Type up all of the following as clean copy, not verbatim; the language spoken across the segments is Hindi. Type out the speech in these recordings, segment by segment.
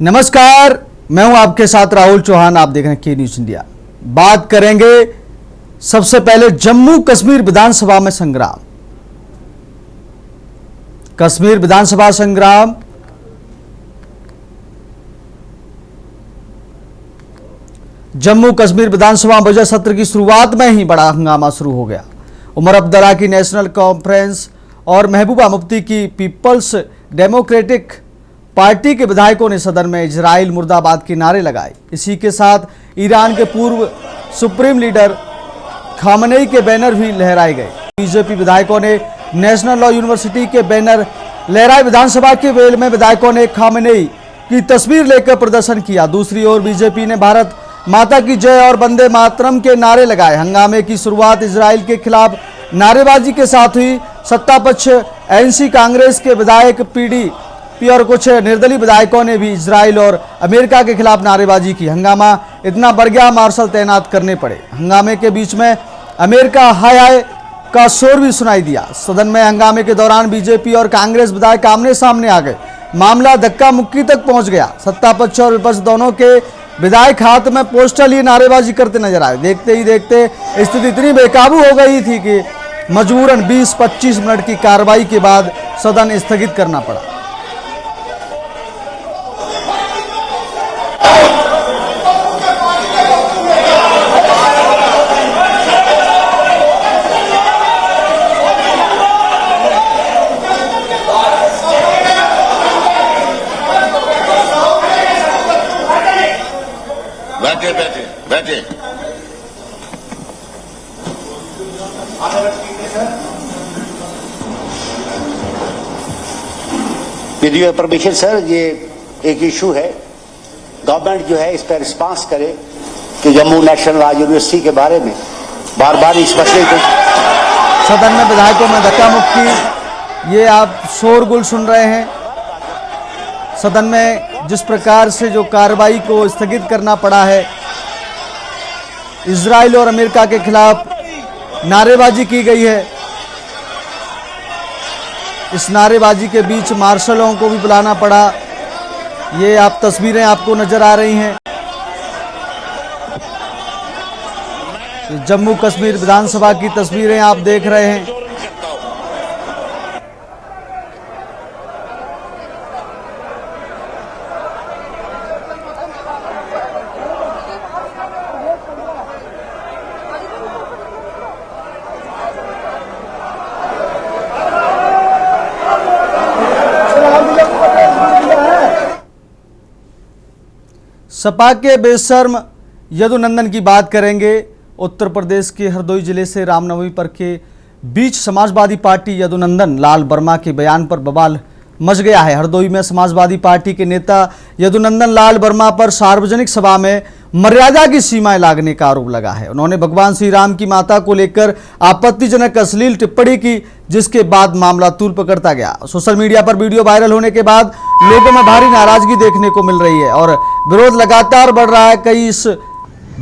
नमस्कार, मैं हूं आपके साथ राहुल चौहान। आप देख रहे हैं के न्यूज इंडिया। बात करेंगे सबसे पहले जम्मू कश्मीर विधानसभा में संग्राम। कश्मीर विधानसभा संग्राम जम्मू कश्मीर विधानसभा बजट सत्र की शुरुआत में ही बड़ा हंगामा शुरू हो गया। उमर अब्दुल्ला की नेशनल कॉन्फ्रेंस और महबूबा मुफ्ती की पीपल्स डेमोक्रेटिक पार्टी के विधायकों ने सदन में इजराइल मुर्दाबाद के नारे लगाए। इसी के साथ ईरान के पूर्व सुप्रीम लीडर खामनेई के बैनर भी लहराए गए। बीजेपी विधायकों ने नेशनल लॉ यूनिवर्सिटी के बैनर लहराए। विधानसभा के वेल में विधायकों ने खामनेई की तस्वीर लेकर प्रदर्शन किया। दूसरी ओर बीजेपी ने भारत माता की जय और वंदे मातरम के नारे लगाए। हंगामे की शुरुआत इजराइल के खिलाफ नारेबाजी के साथ हुई। सत्ता पक्ष एनसी कांग्रेस के विधायक पीडीपी और कुछ निर्दलीय विधायकों ने भी इजराइल और अमेरिका के खिलाफ नारेबाजी की। हंगामा इतना बढ़ गया, मार्शल तैनात करने पड़े। हंगामे के बीच में अमेरिका हाय हाय का शोर भी सुनाई दिया। सदन में हंगामे के दौरान बीजेपी और कांग्रेस विधायक आमने सामने आ गए। मामला धक्का मुक्की तक पहुंच गया। सत्ता पक्ष और विपक्ष दोनों के विधायक हाथ में पोस्टर लिए नारेबाजी करते नजर आए। देखते ही देखते स्थिति इतनी बेकाबू हो गई थी कि मजबूरन 20-25 मिनट की कार्रवाई के बाद सदन स्थगित करना पड़ा। बैठे विद योर परमिशन सर, ये एक इशू है। गवर्नमेंट जो है इस पर रिस्पांस करे कि जम्मू नेशनल लॉ यूनिवर्सिटी के बारे में बार बार इस मसले को। सदन में विधायकों में धक्का मुक्की, ये आप शोरगुल सुन रहे हैं। सदन में जिस प्रकार से जो कार्रवाई को स्थगित करना पड़ा है, इजराइल और अमेरिका के खिलाफ नारेबाजी की गई है। इस नारेबाजी के बीच मार्शलों को भी बुलाना पड़ा। ये आप तस्वीरें आपको नजर आ रही हैं। जम्मू कश्मीर विधानसभा की तस्वीरें आप देख रहे हैं। सपा के बेशर्म यदुनंदन की बात करेंगे। उत्तर प्रदेश के हरदोई जिले से रामनवमी पर के बीच समाजवादी पार्टी यदुनंदन लाल वर्मा के बयान पर बवाल मच गया है। हरदोई में समाजवादी पार्टी के नेता यदुनंदन लाल वर्मा पर सार्वजनिक सभा में मर्यादा की सीमाएं लागने का आरोप लगा है। उन्होंने भगवान श्री राम की माता को लेकर आपत्तिजनक अश्लील टिप्पणी की, जिसके बाद मामला तूल पकड़ता गया। सोशल मीडिया पर वीडियो वायरल होने के बाद लोगों में भारी नाराजगी देखने को मिल रही है और विरोध लगातार बढ़ रहा है। कई इस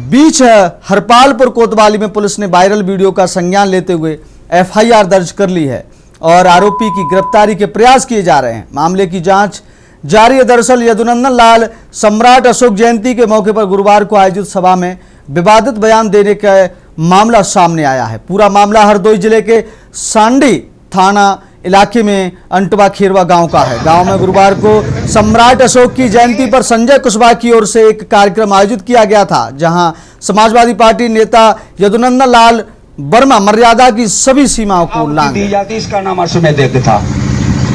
बीच हरपालपुर कोतवाली में पुलिस ने वायरल वीडियो का संज्ञान लेते हुए एफआईआर दर्ज कर ली है और आरोपी की गिरफ्तारी के प्रयास किए जा रहे हैं। मामले की जांच जारी है। दरअसल यदुनंदन लाल सम्राट अशोक जयंती के मौके पर गुरुवार को आयोजित सभा में विवादित बयान देने का मामला सामने आया है। पूरा मामला हरदोई जिले के सांडी थाना इलाके में अंटवा खेरवा गांव का है। गांव में गुरुवार को सम्राट अशोक की जयंती पर संजय कुशवाहा की ओर से एक कार्यक्रम आयोजित किया गया था, जहां समाजवादी पार्टी नेता यदुनंदन लाल वर्मा मर्यादा की सभी सीमाओं को उल्लंघन दी जाती, इसका नाम अश्वमेध यज्ञ था।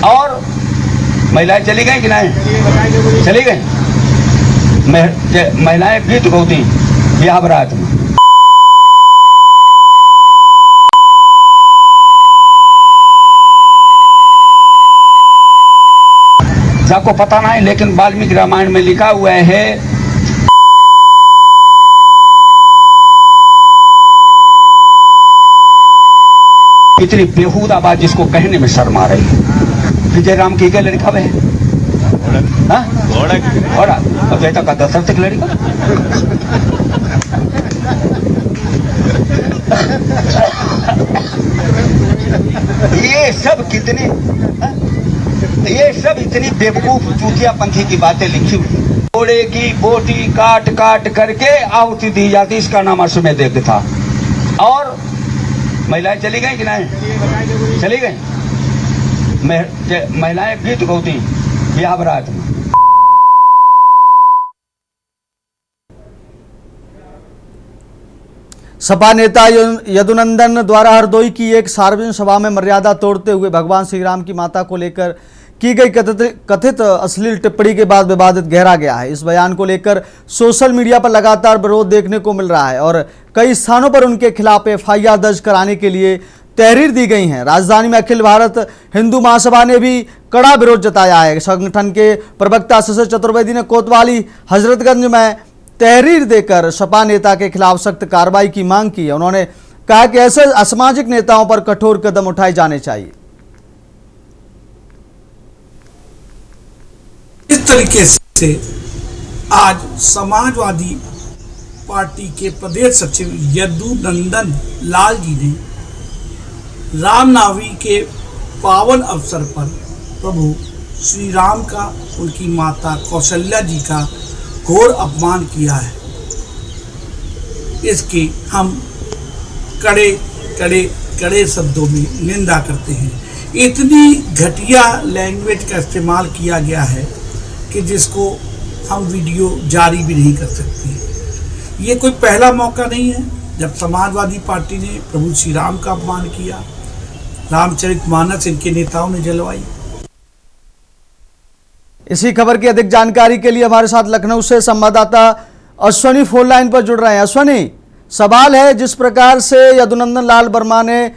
और महिलाएं चली गई कि नहीं? चली गई। महिलाएं गीत गाती ब्याह बरात में। सबको पता नहीं, लेकिन वाल्मीकि रामायण में लिखा हुआ है इतनी बेहूदा बात जिसको कहने में शर्म आ रही है। विजय राम की क्या लड़का है? घोड़ा अब जैसा का दशरथ की लड़का। ये सब कितने ये सब इतनी बेवकूफ चूतिया पंथी की बातें लिखी हुई। घोड़े की बोटी काट काट करके आहुति दी जाती, इसका नाम अश्वमेध यज्ञ था। और महिलाएं चली गई कि नहीं? चली गई। महिलाएं गीत गौती ब्याह बरात में। सपा नेता यदुनंदन द्वारा हरदोई की एक सार्वजनिक सभा में मर्यादा तोड़ते हुए भगवान श्री राम की माता को लेकर की गई कथित अश्लील टिप्पणी के बाद विवादित गहरा गया है। इस बयान को लेकर सोशल मीडिया पर लगातार विरोध देखने को मिल रहा है और कई स्थानों पर उनके खिलाफ एफआईआर दर्ज कराने के लिए तहरीर दी गई है। राजधानी में अखिल भारत हिंदू महासभा ने भी कड़ा विरोध जताया है। संगठन के प्रवक्ता शशि चतुर्वेदी ने कोतवाली हजरतगंज में तहरीर देकर सपा नेता के खिलाफ सख्त कार्रवाई की मांग की है। उन्होंने कहा कि ऐसे असामाजिक नेताओं पर कठोर कदम उठाए जाने चाहिए। इस तरीके से आज समाजवादी पार्टी के प्रदेश सचिव यदुनंदन लाल जी ने रामनवमी के पावन अवसर पर प्रभु श्री राम का, उनकी माता कौशल्या जी का घोर अपमान किया है। इसकी हम कड़े कड़े कड़े शब्दों में निंदा करते हैं। इतनी घटिया लैंग्वेज का इस्तेमाल किया गया है कि जिसको हम वीडियो जारी भी नहीं कर सकते। ये कोई पहला मौका नहीं है जब समाजवादी पार्टी ने प्रभु श्री राम का अपमान किया। रामचरितमानस इनके नेताओं ने जलवाई। इसी खबर की अधिक जानकारी के लिए हमारे साथ लखनऊ से संवाददाता अश्वनी फोन लाइन पर जुड़ रहे हैं। अश्वनी, सवाल है जिस प्रकार से यदुनंदन लाल वर्मा ने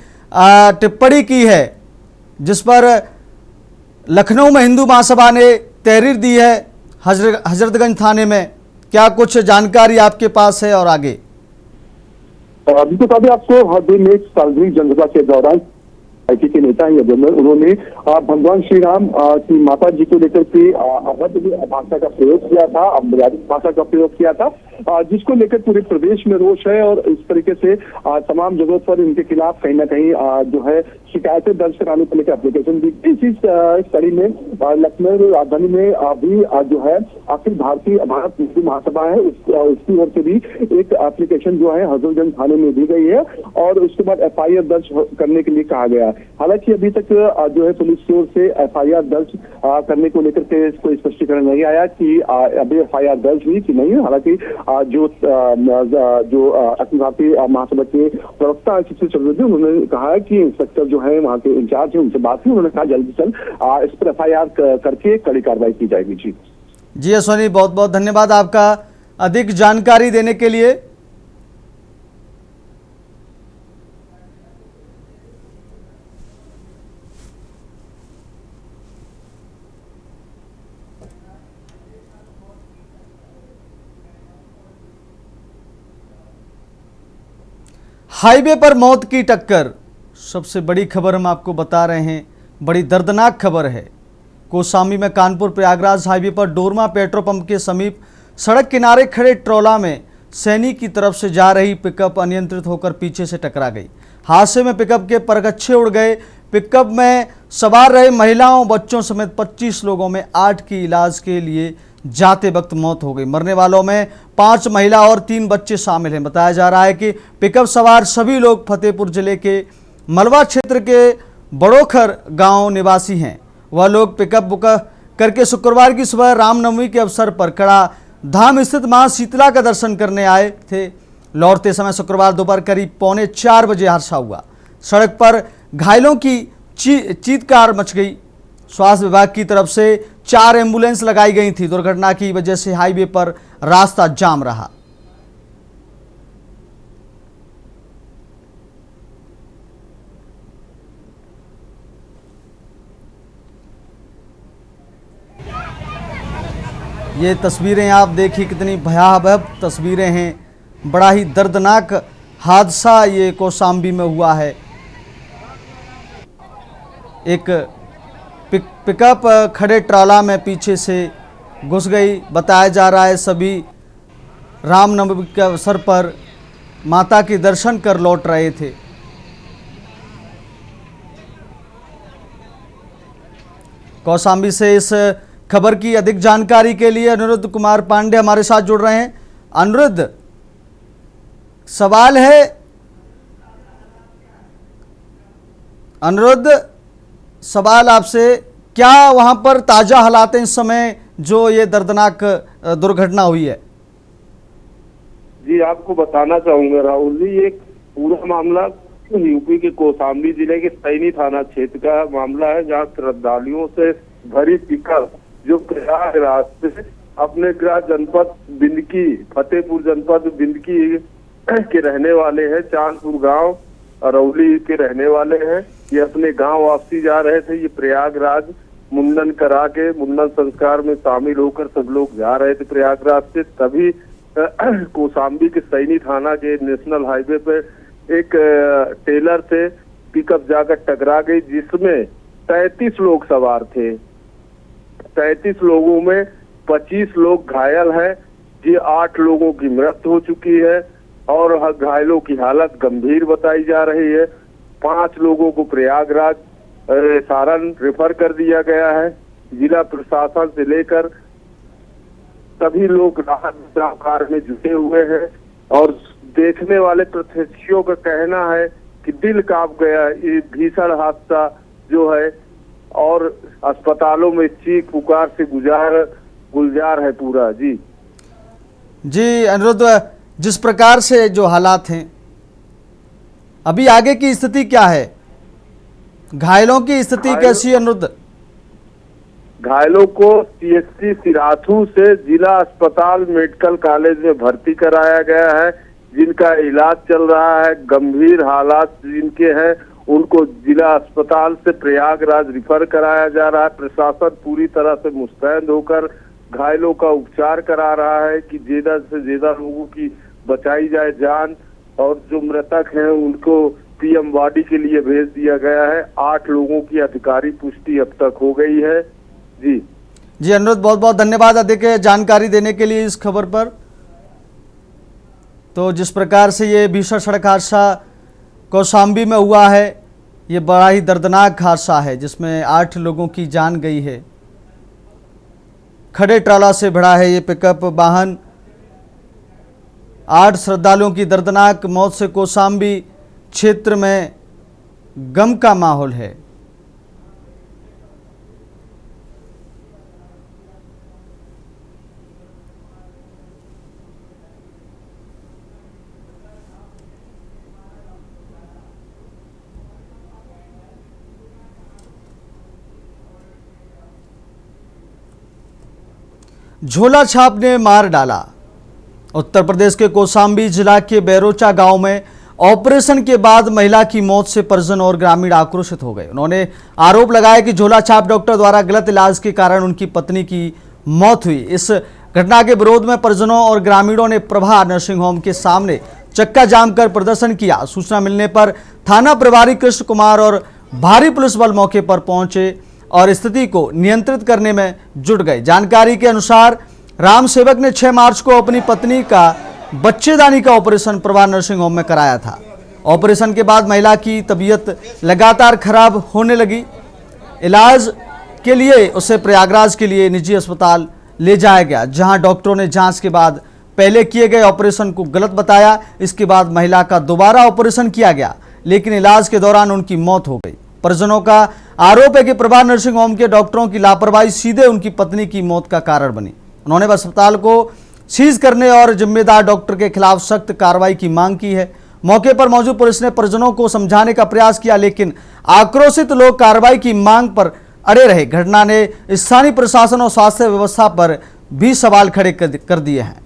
टिप्पणी की है, जिस पर लखनऊ में हिंदू महासभा ने तहरीर दी है हजरतगंज थाने में, क्या कुछ जानकारी आपके पास है? और आगे अभी तो अभी आपको हरदोई में एक सार्वजनिक जनसभा के दौरान पार्टी के नेता हैं उन्होंने भगवान श्री राम की माता जी को लेकर के अभद्र भाषा का प्रयोग किया था, अमर्यादित भाषा का प्रयोग किया था, जिसको लेकर पूरे प्रदेश में रोष है। और इस तरीके से तमाम जगहों पर इनके खिलाफ कहीं ना कहीं जो है शिकायतें दर्ज कराने को लेकर एप्लीकेशन दी गई। इस कड़ी में लखनऊ राजधानी में अभी जो है अखिल भारत हिंदू महासभा है, उसकी ओर से भी एक एप्लीकेशन जो है हजरतगंज थाने में दी गई है और उसके बाद एफआईआर दर्ज करने के लिए कहा गया। हालांकि अभी तक जो है पुलिस की ओर से एफआईआर दर्ज करने को लेकर के कोई स्पष्टीकरण नहीं आया कि अभी एफआईआर दर्ज हुई कि नहीं। हालांकि जो अखिल भारतीय महासभा के प्रवक्ता शशि चतुर्वेदी उन्होंने कहा है कि इंस्पेक्टर जो है वहाँ के इंचार्ज है उनसे बात की, उन्होंने कहा जल्दी से इस पर एफआईआर करके कड़ी कार्रवाई की जाएगी। जी अश्वनी, बहुत बहुत धन्यवाद आपका अधिक जानकारी देने के लिए। हाईवे पर मौत की टक्कर, सबसे बड़ी खबर हम आपको बता रहे हैं। बड़ी दर्दनाक खबर है। कौशाम्बी में कानपुर प्रयागराज हाईवे पर डोरमा पेट्रोल पंप के समीप सड़क किनारे खड़े ट्रोला में सैनी की तरफ से जा रही पिकअप अनियंत्रित होकर पीछे से टकरा गई। हादसे में पिकअप के परगच्छे उड़ गए। पिकअप में सवार रहे महिलाओं बच्चों समेत 25 लोगों में 8 की इलाज के लिए जाते वक्त मौत हो गई। मरने वालों में 5 महिला और 3 बच्चे शामिल हैं। बताया जा रहा है कि पिकअप सवार सभी लोग फतेहपुर जिले के मलवा क्षेत्र के बड़ोखर गांव निवासी हैं। वह लोग पिकअप बुक करके शुक्रवार की सुबह रामनवमी के अवसर पर कड़ा धाम स्थित मां शीतला का दर्शन करने आए थे। लौटते समय शुक्रवार दोपहर करीब 3:45 बजे हादसा हुआ। सड़क पर घायलों की चीत्कार मच गई। स्वास्थ्य विभाग की तरफ से 4 एम्बुलेंस लगाई गई थी। दुर्घटना की वजह से हाईवे पर रास्ता जाम रहा। ये तस्वीरें आप देखिए, कितनी भयावह तस्वीरें हैं। बड़ा ही दर्दनाक हादसा ये कौशाम्बी में हुआ है। एक पिकअप खड़े ट्राला में पीछे से घुस गई। बताया जा रहा है सभी रामनवमी के अवसर पर माता के दर्शन कर लौट रहे थे। कौशाम्बी से इस खबर की अधिक जानकारी के लिए अनिरुद्ध कुमार पांडे हमारे साथ जुड़ रहे हैं। अनिरुद्ध, सवाल है सवाल आपसे, क्या वहां पर ताजा हालात हैं इस समय जो ये दर्दनाक दुर्घटना हुई है? जी, आपको बताना चाहूंगा राहुल जी, ये पूरा मामला यूपी के कौशाम्बी जिले के सैनी थाना क्षेत्र का मामला है, जहां श्रद्धालुओं से भरी पिकअप जो प्रयागराज से अपने गृह जनपद बिंदकी, फतेहपुर जनपद बिंदकी के रहने वाले हैं, चांदपुर गांव अरौली के रहने वाले हैं, ये अपने गांव वापसी जा रहे थे। ये प्रयागराज मुंडन करा के मुंडन संस्कार में शामिल होकर सब लोग जा रहे थे प्रयागराज से। तभी कौशाम्बी के सैनी थाना के नेशनल हाईवे पे एक टेलर से पिकअप जाकर टकरा गई, जिसमें 33 लोग सवार थे। 33 लोगों में 25 लोग घायल हैं। जी, 8 लोगों की मृत्यु हो चुकी है और घायलों की हालत गंभीर बताई जा रही है। 5 लोगों को प्रयागराज सारण रेफर कर दिया गया है। जिला प्रशासन से लेकर सभी लोग राहत बचाव कार्य में जुटे हुए हैं और देखने वाले प्रत्यक्षियों का कहना है कि दिल कांप गया ये भीषण हादसा जो है, और अस्पतालों में चीख पुकार से गुलजार है पूरा। जी अनिरुद्ध, जिस प्रकार से जो हालात हैं, अभी आगे की स्थिति क्या है? घायलों की स्थिति कैसी है अनिरुद्ध? घायलों को सीएचसी सिराथू से जिला अस्पताल मेडिकल कॉलेज में भर्ती कराया गया है, जिनका इलाज चल रहा है। गंभीर हालात जिनके हैं उनको जिला अस्पताल से प्रयागराज रिफर कराया जा रहा है। प्रशासन पूरी तरह से मुस्तैद होकर घायलों का उपचार करा रहा है कि ज्यादा से ज्यादा लोगों की बचाई जाए जान, और जो मृतक हैं उनको पीएम वार्डी के लिए भेज दिया गया है। 8 लोगों की अधिकारी पुष्टि अब तक हो गई है। जी अनिरुद्ध, बहुत बहुत धन्यवाद अधिक जानकारी देने के लिए इस खबर पर। तो जिस प्रकार से ये भीषण सड़क हादसा कौशाम्बी में हुआ है, ये बड़ा ही दर्दनाक हादसा है जिसमें 8 लोगों की जान गई है। खड़े ट्राला से भिड़ा है ये पिकअप वाहन। 8 श्रद्धालुओं की दर्दनाक मौत से कौशाम्बी क्षेत्र में गम का माहौल है। झोला छाप ने मार डाला। उत्तर प्रदेश के कौशाम्बी जिला के बैरोचा गांव में ऑपरेशन के बाद महिला की मौत से परिजन और ग्रामीण आक्रोशित हो गए। उन्होंने आरोप लगाया कि झोला छाप डॉक्टर द्वारा गलत इलाज के कारण उनकी पत्नी की मौत हुई। इस घटना के विरोध में परिजनों और ग्रामीणों ने प्रभा नर्सिंग होम के सामने चक्का जाम कर प्रदर्शन किया। सूचना मिलने पर थाना प्रभारी कृष्ण कुमार और भारी पुलिस बल मौके पर पहुंचे और स्थिति को नियंत्रित करने में जुट गए। जानकारी के अनुसार राम सेवक ने 6 मार्च को अपनी पत्नी का बच्चेदानी का ऑपरेशन प्रभा नर्सिंग होम में कराया था। ऑपरेशन के बाद महिला की तबीयत लगातार खराब होने लगी। इलाज के लिए उसे प्रयागराज के लिए निजी अस्पताल ले जाया गया, जहां डॉक्टरों ने जांच के बाद पहले किए गए ऑपरेशन को गलत बताया। इसके बाद महिला का दोबारा ऑपरेशन किया गया, लेकिन इलाज के दौरान उनकी मौत हो गई। परिजनों का आरोप है कि प्रभा नर्सिंग होम के डॉक्टरों की लापरवाही सीधे उनकी पत्नी की मौत का कारण बनी। उन्होंने अस्पताल को सीज करने और जिम्मेदार डॉक्टर के खिलाफ सख्त कार्रवाई की मांग की है। मौके पर मौजूद पुलिस ने परिजनों को समझाने का प्रयास किया, लेकिन आक्रोशित लोग कार्रवाई की मांग पर अड़े रहे। घटना ने स्थानीय प्रशासन और स्वास्थ्य व्यवस्था पर भी सवाल खड़े कर दिए हैं।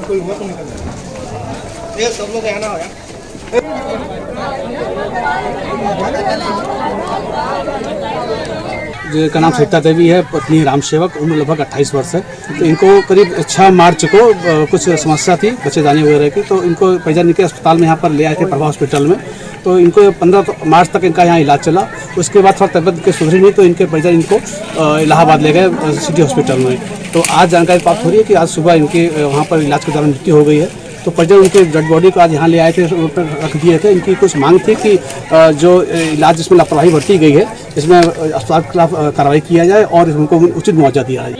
कोई हुआ तो निकल ये सब लोग आना हो यार। का नाम सरिता देवी है, पत्नी राम सेवक, उम्र लगभग 28 वर्ष है। तो इनको करीब 6 मार्च को कुछ समस्या थी बच्चेदानी वगैरह की, तो इनको परिजन के अस्पताल में यहाँ पर ले आए थे प्रभा हॉस्पिटल में। तो इनको 15 मार्च तक इनका यहाँ इलाज चला। उसके बाद थोड़ा तबियत के सुधरी नहीं तो इनके परिजन इनको इलाहाबाद ले गए सिटी हॉस्पिटल में। तो आज जानकारी प्राप्त हो रही है कि आज सुबह इनकी वहाँ पर इलाज के दौरान मृत्यु हो गई है। तो परिजन उनके डेड बॉडी को आज यहाँ ले आए थे, रख दिए थे। इनकी कुछ मांग थी कि जो इलाज जिसमें लापरवाही बरती गई है इसमें अस्पताल के खिलाफ कार्रवाई किया जाए और उनको उचित मुआवजा दिया जाए।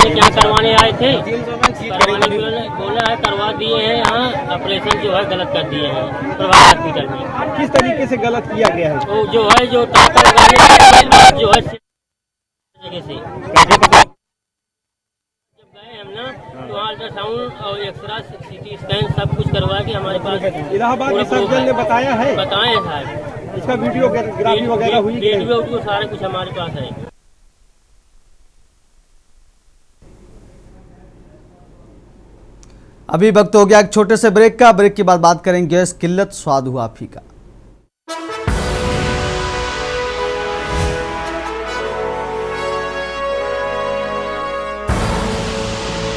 क्या करवाने आए थे, बोला है करवा दिए हैं, यहाँ ऑपरेशन जो है गलत कर दिए हैं प्रभात हॉस्पिटल में। किस तरीके से गलत किया गया है? वो जो है जो जो है जगह से जब गए हम ना तो अल्ट्रासाउंड और एक्सरा सीटी स्कैन सब कुछ करवा के हमारे पास इलाहाबाद के सर्जन ने बताया है, बताए हैं साहब। इसका वीडियोग्राफी वगैरह हुई, वीडियो सारा कुछ हमारे पास है। अभी वक्त हो गया एक छोटे से ब्रेक का। ब्रेक के बाद बात करेंगे गैस किल्लत, स्वाद हुआ फीका।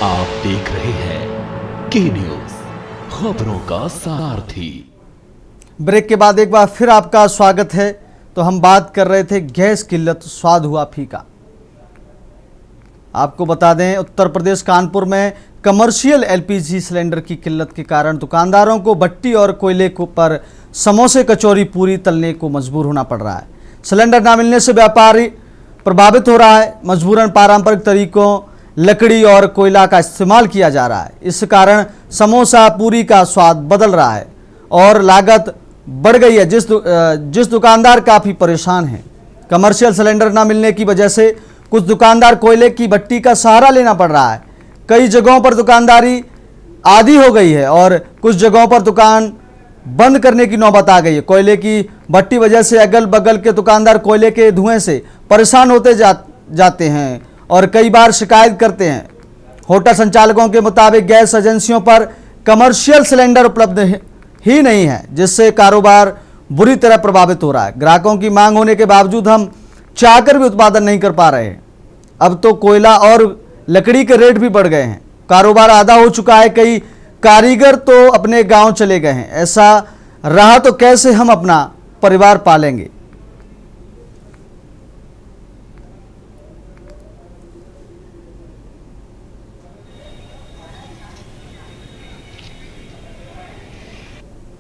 आप देख रहे हैं के न्यूज, खबरों का सारथी। ब्रेक के बाद एक बार फिर आपका स्वागत है। तो हम बात कर रहे थे गैस किल्लत, स्वाद हुआ फीका। आपको बता दें उत्तर प्रदेश कानपुर में कमर्शियल एलपीजी सिलेंडर की किल्लत के कारण दुकानदारों को भट्टी और कोयले को पर समोसे, कचौरी, पूरी तलने को मजबूर होना पड़ रहा है। सिलेंडर न मिलने से व्यापारी प्रभावित हो रहा है। मजबूरन पारंपरिक तरीकों लकड़ी और कोयला का इस्तेमाल किया जा रहा है। इस कारण समोसा, पूरी का स्वाद बदल रहा है और लागत बढ़ गई है, जिस दुकानदार काफ़ी परेशान हैं। कमर्शियल सिलेंडर न मिलने की वजह से कुछ दुकानदार कोयले की भट्टी का सहारा लेना पड़ रहा है। कई जगहों पर दुकानदारी आधी हो गई है और कुछ जगहों पर दुकान बंद करने की नौबत आ गई है। कोयले की भट्टी वजह से अगल बगल के दुकानदार कोयले के धुएं से परेशान होते जाते हैं और कई बार शिकायत करते हैं। होटल संचालकों के मुताबिक गैस एजेंसियों पर कमर्शियल सिलेंडर उपलब्ध ही नहीं है, जिससे कारोबार बुरी तरह प्रभावित हो रहा है। ग्राहकों की मांग होने के बावजूद हम चाहकर भी उत्पादन नहीं कर पा रहे हैं। अब तो कोयला और लकड़ी के रेट भी बढ़ गए हैं, कारोबार आधा हो चुका है। कई कारीगर तो अपने गांव चले गए हैं। ऐसा रहा तो कैसे हम अपना परिवार पालेंगे।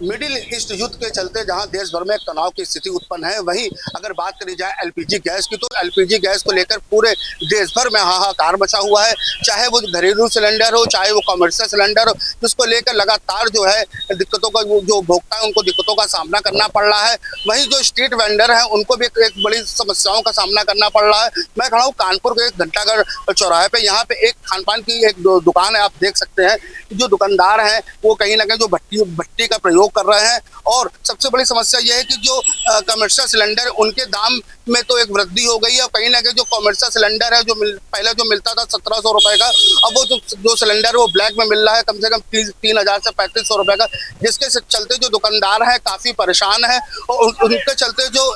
मिडिल ईस्ट युद्ध के चलते जहां देश भर में तनाव की स्थिति उत्पन्न है, वहीं अगर बात करी जाए एलपीजी गैस की, तो एलपीजी गैस को लेकर पूरे देश भर में हाहाकार मचा हुआ है। चाहे वो घरेलू सिलेंडर हो, चाहे वो कमर्शियल सिलेंडर हो, जिसको लेकर लगातार जो है दिक्कतों का जो उपभोक्ता है उनको दिक्कतों का सामना करना पड़ रहा है। वहीं जो स्ट्रीट वेंडर है उनको भी एक बड़ी समस्याओं का सामना करना पड़ रहा है। मैं खड़ा हूँ कानपुर के घंटाघर चौराहे पे। यहाँ पे एक खान पान की एक दुकान है, आप देख सकते हैं। जो दुकानदार हैं वो कहीं ना कहीं जो भट्टी का प्रयोग कर रहे हैं और सबसे बड़ी समस्या यह है कि जो कमर्शियल सिलेंडर उनके दाम में तो एक वृद्धि हो गई है और कहीं ना कहीं जो कमर्शियल सिलेंडर है जो पहले जो मिलता था 1700 रुपए का, अब वो जो सिलेंडर है वो ब्लैक में मिल रहा है कम से कम 3000 से 3500 रुपए का, जिसके चलते जो दुकानदार है काफी परेशान है। और उनके चलते जो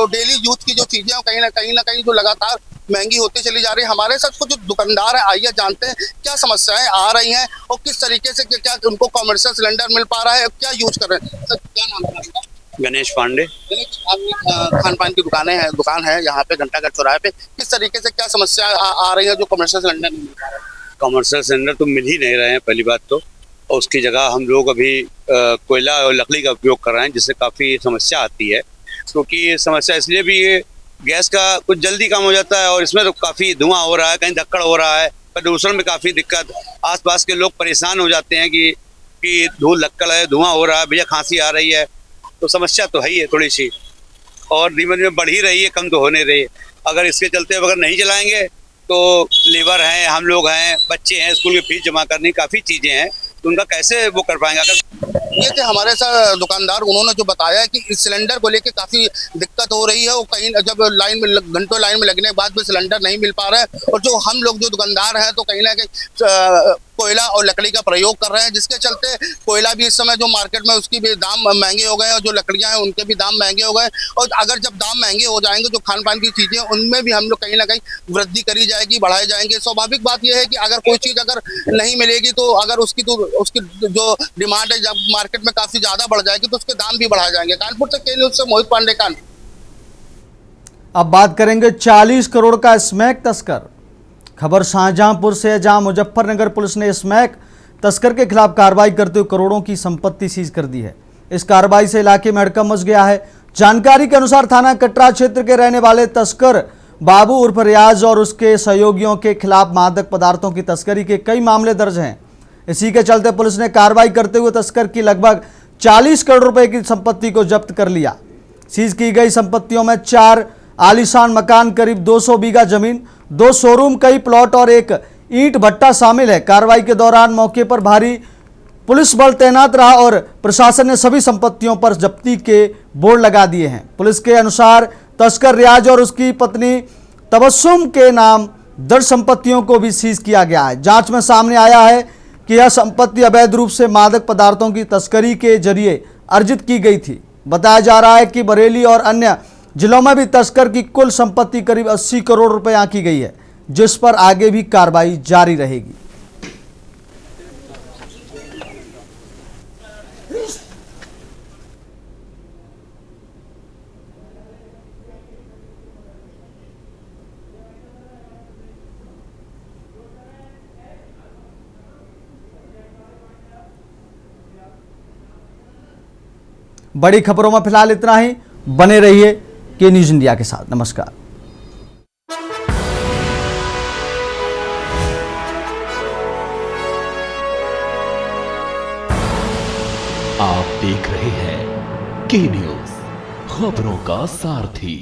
डेली यूज की जो चीजें कहीं ना कहीं जो लगातार महंगी होती चली जा रही है। हमारे साथ कुछ दुकानदार है, आइए जानते हैं क्या समस्याएं आ रही हैं और किस तरीके से क्या उनको कमर्शियल सिलेंडर मिल पा रहा है, क्या यूज कर रहे हैं। सर क्या नाम है आपका? गणेश पांडे। आपकी खान पान की दुकान है यहाँ पे घंटाघर चौराहे पे, किस तरीके से क्या समस्या आ रही है जो कमर्शियल सिलेंडर नहीं मिल पा रहा है? कमर्शियल सिलेंडर तो मिल ही नहीं रहे हैं पहली बात तो, और उसकी जगह हम लोग अभी कोयला और लकड़ी का उपयोग कर रहे हैं, जिससे काफ़ी समस्या आती है। क्योंकि समस्या इसलिए भी है, गैस का कुछ जल्दी काम हो जाता है और इसमें तो काफ़ी धुआं हो रहा है, कहीं धक्कड़ हो रहा है, प्रदूषण में काफ़ी दिक्कत, आसपास के लोग परेशान हो जाते हैं कि धूल लक्कड़ है, धुआं हो रहा है, भैया खांसी आ रही है, तो समस्या तो है ही है थोड़ी सी, और धीमे धीमे बढ़ ही रही है, कम तो होने रही है। अगर इसके चलते अगर नहीं चलाएंगे तो लेबर हैं, हम लोग हैं, बच्चे हैं, स्कूल की फीस जमा करनी, काफ़ी चीज़ें हैं, तो उनका कैसे वो कर पाएंगे। अगर ये थे हमारे साथ दुकानदार, उन्होंने जो बताया कि इस सिलेंडर को लेके काफ़ी दिक्कत हो रही है और कहीं जब घंटों लाइन में लगने के बाद भी सिलेंडर नहीं मिल पा रहा है। और जो हम लोग जो दुकानदार हैं तो कहीं ना कहीं कोयला और लकड़ी का प्रयोग कर रहे हैं, जिसके चलते कोयला भी इस समय जो मार्केट में उसकी भी दाम महंगे हो गए और जो लकड़ियां हैं उनके भी दाम महंगे हो गए। और अगर जब दाम महंगे हो जाएंगे, जो खान पान की चीजें उनमें भी हम लोग कहीं ना कहीं वृद्धि करी जाएगी, बढ़ाए जाएंगे। स्वाभाविक बात यह है कि अगर कोई चीज अगर नहीं मिलेगी तो अगर उसकी जो डिमांड है जब मार्केट में काफी ज्यादा बढ़ जाएगी तो उसके दाम भी बढ़ाए जाएंगे। कानपुर से के न्यूज़ से मोहित पांडे। अब बात करेंगे 40 करोड़ का स्मैक तस्कर। खबर शाहजहांपुर से है, जहां मुजफ्फरनगर पुलिस ने स्मैक तस्कर के खिलाफ कार्रवाई करते हुए करोड़ों की संपत्ति सीज कर दी है। इस कार्रवाई से इलाके में हड़कंप मच गया है। जानकारी के अनुसार थाना कटरा क्षेत्र के रहने वाले तस्कर बाबू उर्फ रियाज और उसके सहयोगियों के खिलाफ मादक पदार्थों की तस्करी के कई मामले दर्ज हैं। इसी के चलते पुलिस ने कार्रवाई करते हुए तस्कर की लगभग 40 करोड़ रुपए की संपत्ति को जब्त कर लिया। सीज की गई संपत्तियों में 4 आलीशान मकान, करीब 200 बीघा जमीन, 2 शोरूम, कई प्लॉट और एक ईंट भट्टा शामिल है। कार्रवाई के दौरान मौके पर भारी पुलिस बल तैनात रहा और प्रशासन ने सभी संपत्तियों पर जब्ती के बोर्ड लगा दिए हैं। पुलिस के अनुसार तस्कर रियाज और उसकी पत्नी तबस्सुम के नाम दर्ज संपत्तियों को भी सीज किया गया है। जांच में सामने आया है कि यह संपत्ति अवैध रूप से मादक पदार्थों की तस्करी के जरिए अर्जित की गई थी। बताया जा रहा है कि बरेली और अन्य जिलों में भी तस्कर की कुल संपत्ति करीब 80 करोड़ रुपए आंकी गई है, जिस पर आगे भी कार्रवाई जारी रहेगी। बड़ी खबरों में फिलहाल इतना ही। बने रहिए के न्यूज़ इंडिया के साथ। नमस्कार। आप देख रहे हैं के न्यूज़, खबरों का सारथी।